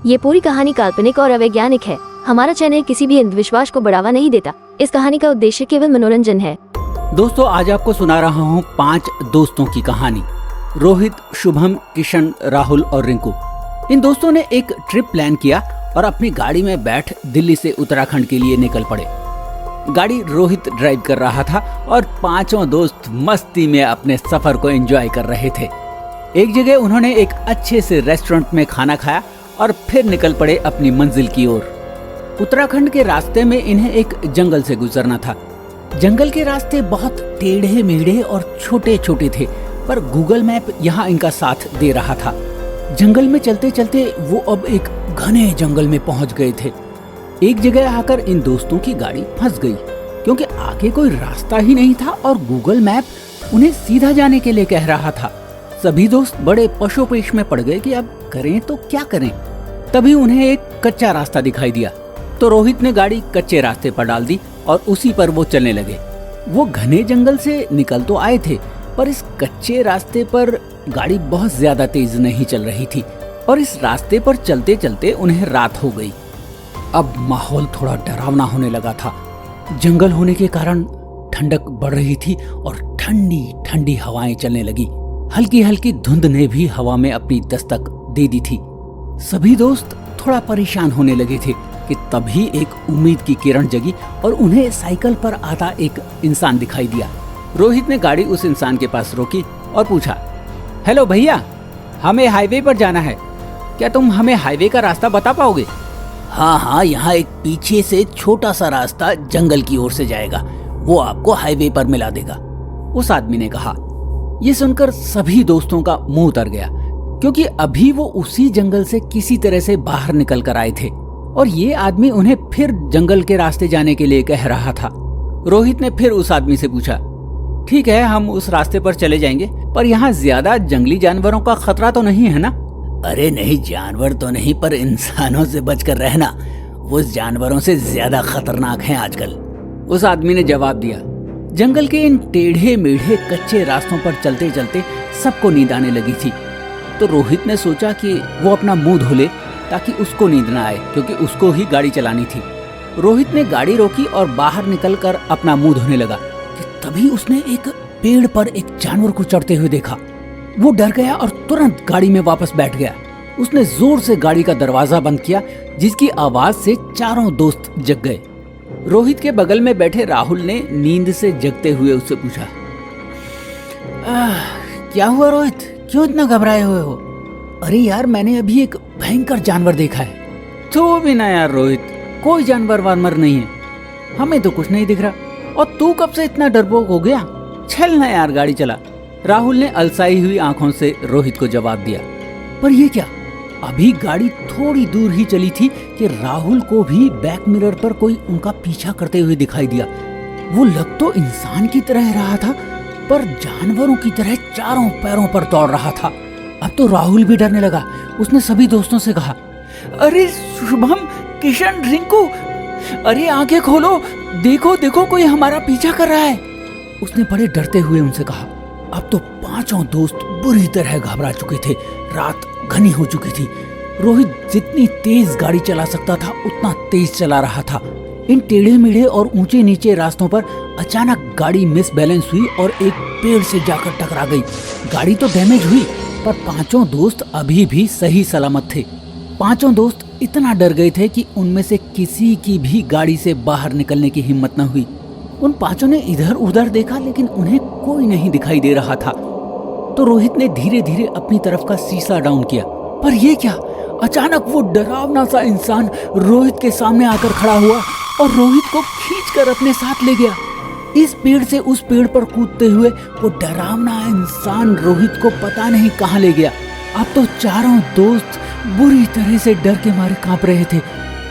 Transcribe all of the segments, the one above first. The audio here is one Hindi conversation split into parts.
ये पूरी कहानी काल्पनिक और अवैज्ञानिक है। हमारा चैनल किसी भी अंधविश्वास को बढ़ावा नहीं देता। इस कहानी का उद्देश्य केवल मनोरंजन है। दोस्तों, आज आपको सुना रहा हूँ 5 दोस्तों की कहानी। रोहित, शुभम, किशन, राहुल और रिंकू। इन दोस्तों ने एक ट्रिप प्लान किया और अपनी गाड़ी में बैठ दिल्ली से उत्तराखंड के लिए निकल पड़े। गाड़ी रोहित ड्राइव कर रहा था और पांचों दोस्त मस्ती में अपने सफर को एंजॉय कर रहे थे। एक जगह उन्होंने एक अच्छे से रेस्टोरेंट में खाना खाया और फिर निकल पड़े अपनी मंजिल की ओर। उत्तराखंड के रास्ते में इन्हें एक जंगल से गुजरना था। जंगल के रास्ते बहुत टेढ़े मेढ़े और छोटे छोटे थे, पर गूगल मैप यहाँ इनका साथ दे रहा था। जंगल में चलते चलते वो अब एक घने जंगल में पहुंच गए थे। एक जगह आकर इन दोस्तों की गाड़ी फंस गई, क्योंकि आगे कोई रास्ता ही नहीं था और गूगल मैप उन्हें सीधा जाने के लिए कह रहा था। सभी दोस्त बड़े पशोपेश में पड़ गए कि अब करें तो क्या करें। तभी उन्हें एक कच्चा रास्ता दिखाई दिया, तो रोहित ने गाड़ी कच्चे रास्ते पर डाल दी और उसी पर वो चलने लगे। वो घने जंगल से निकल तो आए थे, पर इस कच्चे रास्ते पर गाड़ी बहुत ज्यादा तेज नहीं चल रही थी और इस रास्ते पर चलते चलते उन्हें रात हो गई। अब माहौल थोड़ा डरावना होने लगा था। जंगल होने के कारण ठंडक बढ़ रही थी और ठंडी ठंडी हवाएं चलने लगी। हल्की हल्की धुंध ने भी हवा में अपनी दस्तक दे दी थी। सभी दोस्त थोड़ा परेशान होने लगे थे कि तभी एक उम्मीद की किरण जगी और उन्हें साइकिल पर आता एक इंसान दिखाई दिया। रोहित ने गाड़ी उस इंसान के पास रोकी और पूछा, हेलो भैया, हमें हाईवे पर जाना है, क्या तुम हमें हाईवे का रास्ता बता पाओगे? हाँ, यहाँ एक पीछे से छोटा सा रास्ता जंगल की ओर से जाएगा, वो आपको हाईवे पर मिला देगा, उस आदमी ने कहा। ये सुनकर सभी दोस्तों का मुंह उतर गया, क्योंकि अभी वो उसी जंगल से किसी तरह से बाहर निकल कर आए थे और ये आदमी उन्हें फिर जंगल के रास्ते जाने के लिए कह रहा था। रोहित ने फिर उस आदमी से पूछा, ठीक है, हम उस रास्ते पर चले जाएंगे, पर यहाँ ज्यादा जंगली जानवरों का खतरा तो नहीं है ना? अरे नहीं, जानवर तो नहीं, पर इंसानों से बचकर रहना, वो जानवरों से ज्यादा खतरनाक हैं आजकल, उस आदमी ने जवाब दिया। जंगल के इन टेढ़े मेढ़े कच्चे रास्तों पर चलते चलते सबको नींद आने लगी थी, तो रोहित ने सोचा कि वो अपना मुंह धो ले ताकि उसको नींद न आए, क्योंकि उसको ही गाड़ी चलानी थी। रोहित ने गाड़ी रोकी और बाहर निकलकर अपना मुंह धोने लगा कि तभी उसने एक पेड़ पर एक जानवर को चढ़ते हुए देखा। वो डर गया और तुरंत गाड़ी में वापस बैठ गया। उसने जोर से गाड़ी का दरवाजा बंद किया, जिसकी आवाज से चारों दोस्त जग गए। रोहित के बगल में बैठे राहुल ने नींद से जगते हुए उससे पूछा, क्या हुआ रोहित, क्यों इतना घबराए हुए हो? अरे यार, मैंने अभी एक भयंकर जानवर देखा है। तो भी ना यार रोहित, कोई जानवर वानवर नहीं है, हमें तो कुछ नहीं दिख रहा। और तू कब से इतना डरपोक हो गया? चल ना यार, गाड़ी चला, राहुल ने अलसाई हुई आंखों से रोहित को जवाब दिया। पर ये क्या, अभी गाड़ी थोड़ी दूर ही चली थी कि राहुल को भी बैक मिरर पर कोई उनका पीछा करते हुए दिखाई दिया। वो लग तो इंसान की तरह रहा था, पर जानवरों की तरह चारों पैरों पर दौड़ रहा था। अब तो राहुल भी डरने लगा। उसने सभी दोस्तों से कहा, अरे शुभम, किशन, रिंकू, अरे आंखें खोलो, देखो देखो, कोई हमारा पीछा कर रहा है, उसने बड़े डरते हुए उनसे कहा। अब तो पांचों दोस्त बुरी तरह घबरा चुके थे। रात घनी हो चुकी थी। रोहित जितनी तेज गाड़ी चला सकता था उतना तेज चला रहा था। इन टेढ़े मेढ़े और ऊंचे नीचे रास्तों पर अचानक गाड़ी मिस बैलेंस हुई और एक पेड़ से जाकर टकरा गई। गाड़ी तो डैमेज हुई, पर पांचों दोस्त अभी भी सही सलामत थे। पांचों दोस्त इतना डर गए थे कि उनमें से किसी की भी गाड़ी से बाहर निकलने की हिम्मत न हुई। उन पांचों ने इधर उधर देखा, लेकिन उन्हें कोई नहीं दिखाई दे रहा था। तो रोहित ने धीरे धीरे अपनी तरफ का शीशा डाउन किया, पर यह क्या, अचानक वो डरावना सा इंसान रोहित के सामने आकर खड़ा हुआ और रोहित को खींचकर अपने साथ ले गया। इस पेड़ से उस पेड़ पर कूदते हुए वो डरावना इंसान रोहित को पता नहीं कहां ले गया। अब तो चारों दोस्त बुरी तरह से डर के मारे कांप रहे थे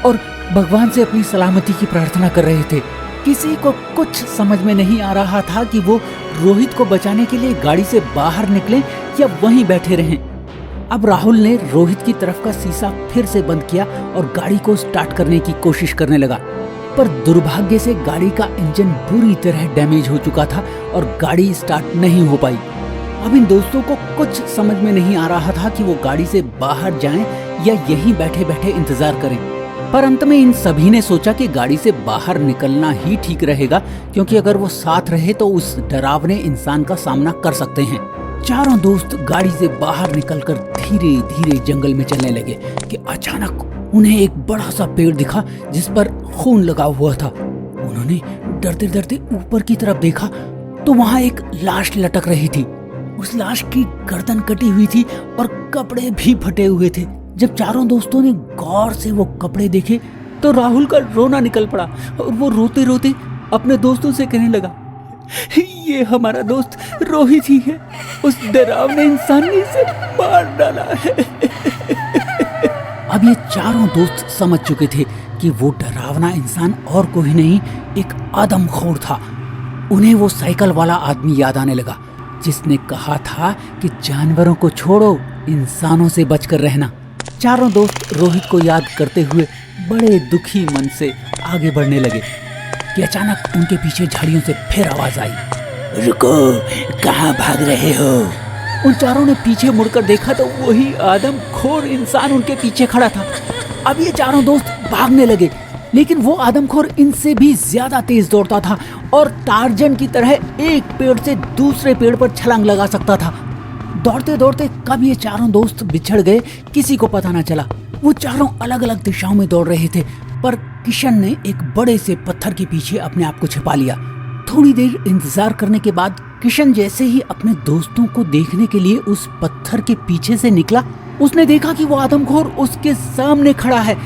और भगवान से अपनी सलामती की प्रार्थना कर रहे थे। किसी को कुछ समझ में नहीं आ रहा था कि वो रोहित को बचाने के लिए गाड़ी से बाहर निकले या वहीं बैठे रहें। अब राहुल ने रोहित की तरफ का शीशा फिर से बंद किया और गाड़ी को स्टार्ट करने की कोशिश करने लगा, पर दुर्भाग्य से गाड़ी का इंजन बुरी तरह डैमेज हो चुका था और गाड़ी स्टार्ट नहीं हो पाई। अब इन दोस्तों को कुछ समझ में नहीं आ रहा था कि वो गाड़ी से बाहर जाएं या यहीं बैठे बैठे इंतजार करें। पर अंत में इन सभी ने सोचा कि गाड़ी से बाहर निकलना ही ठीक रहेगा, क्योंकि अगर वो साथ रहे तो उस डरावने इंसान का सामना कर सकते हैं। चारों दोस्त गाड़ी से बाहर निकलकर धीरे धीरे जंगल में चलने लगे कि अचानक उन्हें एक बड़ा सा पेड़ दिखा जिस पर खून लगा हुआ था। उन्होंने डरते डरते ऊपर की तरफ देखा तो वहां एक लाश लटक रही थी। उस लाश की गर्दन कटी हुई थी और कपड़े भी फटे हुए थे। जब चारों दोस्तों ने गौर से वो कपड़े देखे तो राहुल का रोना निकल पड़ा और वो रोते रोते अपने दोस्तों से कहने लगा, ये हमारा दोस्त रोहित ही है, उस डरावने इंसान ने इसे मार डाला है। अब ये चारों दोस्त समझ चुके थे कि वो डरावना इंसान और कोई नहीं, एक आदमखोर था। उन्हें वो साइकिल वाला आदमी याद आने लगा जिसने कहा था कि जानवरों को छोड़ो, इंसानों से बचकर रहना। चारों दोस्त रोहित को याद करते हुए बड़े दुखी मन से आगे बढ़ने लगे कि अचानक उनके पीछे झाड़ियों से फिर आवाज आई, रुको, कहाँ भाग रहे हो? उन चारों ने पीछे मुड़कर देखा तो वही आदमखोर इंसान उनके पीछे खड़ा था। अब ये चारों दोस्त भागने लगे, लेकिन वो आदमखोर इनसे भी ज्यादा तेज दौड़ता था और टार्जन की तरह एक पेड़ से दूसरे पेड़ पर छलांग लगा सकता था। दौड़ते दौड़ते कब ये चारों दोस्त बिछड़ गए किसी को पता न चला। वो चारों अलग अलग दिशाओं में दौड़ रहे थे, पर किशन ने एक बड़े से पत्थर के पीछे अपने आप को छिपा लिया। थोड़ी देर इंतजार करने के बाद किशन जैसे ही अपने दोस्तों को देखने के लिए उस पत्थर के पीछे से निकला, उसने देखा कि वो आदमखोर उसके सामने खड़ा है।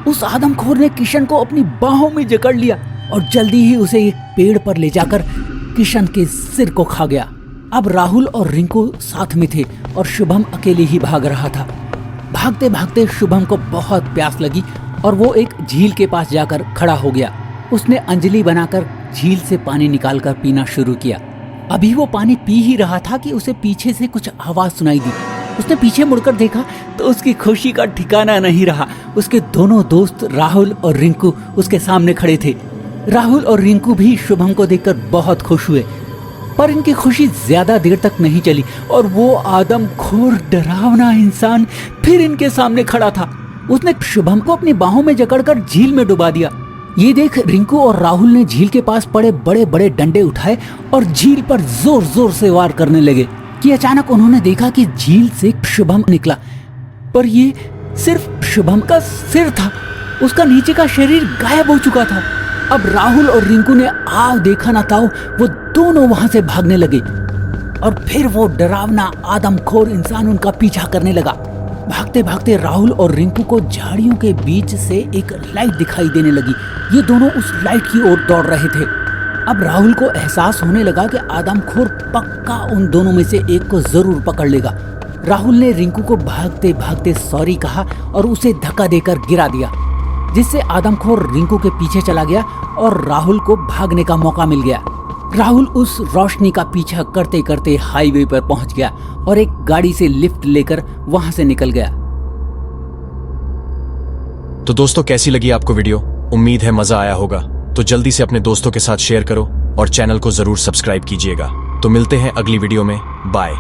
उस आदमखोर ने किशन को अपनी बाहों में जकड़ लिया और जल्दी ही उसे एक पेड़ पर ले जाकर किशन के सिर को खा गया। अब राहुल और रिंकू साथ में थे और शुभम अकेले ही भाग रहा था। भागते भागते शुभम को बहुत प्यास लगी और वो एक झील के पास जाकर खड़ा हो गया। उसने अंजलि बनाकर झील से पानी निकालकर पीना शुरू किया। अभी वो पानी पी ही रहा था कि उसे पीछे से कुछ आवाज सुनाई दी। उसने पीछे मुड़कर देखा तो उसकी खुशी का ठिकाना नहीं रहा। उसके दोनों दोस्त राहुल और रिंकू उसके सामने खड़े थे। राहुल और रिंकू भी शुभम को देखकर बहुत खुश हुए, पर इनकी खुशी ज्यादा देर तक नहीं चली और वो आदमखोर डरावना इंसान फिर इनके सामने खड़ा था। उसने शुभम को अपनी बाहों में जकड़कर झील में डुबा दिया। ये देख रिंकू और राहुल ने झील के पास पड़े बड़े बड़े डंडे उठाए और झील पर जोर जोर से वार करने लगे कि अचानक उन्होंने देखा कि झील से शुभम निकला, पर ये सिर्फ शुभम का सिर था। उसका नीचे का शरीर गायब हो चुका था। अब राहुल और रिंकू ने आओ देखा ना ताओ, वो दोनों वहां से भागने लगे और फिर वो डरावना आदमखोर इंसान उनका पीछा करने लगा। भागते भागते राहुल और रिंकू को झाड़ियों के बीच से एक लाइट दिखाई देने लगी। ये दोनों उस लाइट की ओर दौड़ रहे थे। अब राहुल को एहसास होने लगा कि आदमखोर पक्का उन दोनों में से एक को जरूर पकड़ लेगा। राहुल ने रिंकू को भागते भागते सॉरी कहा और उसे धक्का देकर गिरा दिया, जिससे आदमखोर रिंकू के पीछे चला गया और राहुल को भागने का मौका मिल गया। राहुल उस रोशनी का पीछा करते करते हाईवे पर पहुंच गया और एक गाड़ी से लिफ्ट लेकर वहां से निकल गया। तो दोस्तों, कैसी लगी आपको वीडियो? उम्मीद है मजा आया होगा। तो जल्दी से अपने दोस्तों के साथ शेयर करो और चैनल को जरूर सब्सक्राइब कीजिएगा। तो मिलते हैं अगली वीडियो में। बाय।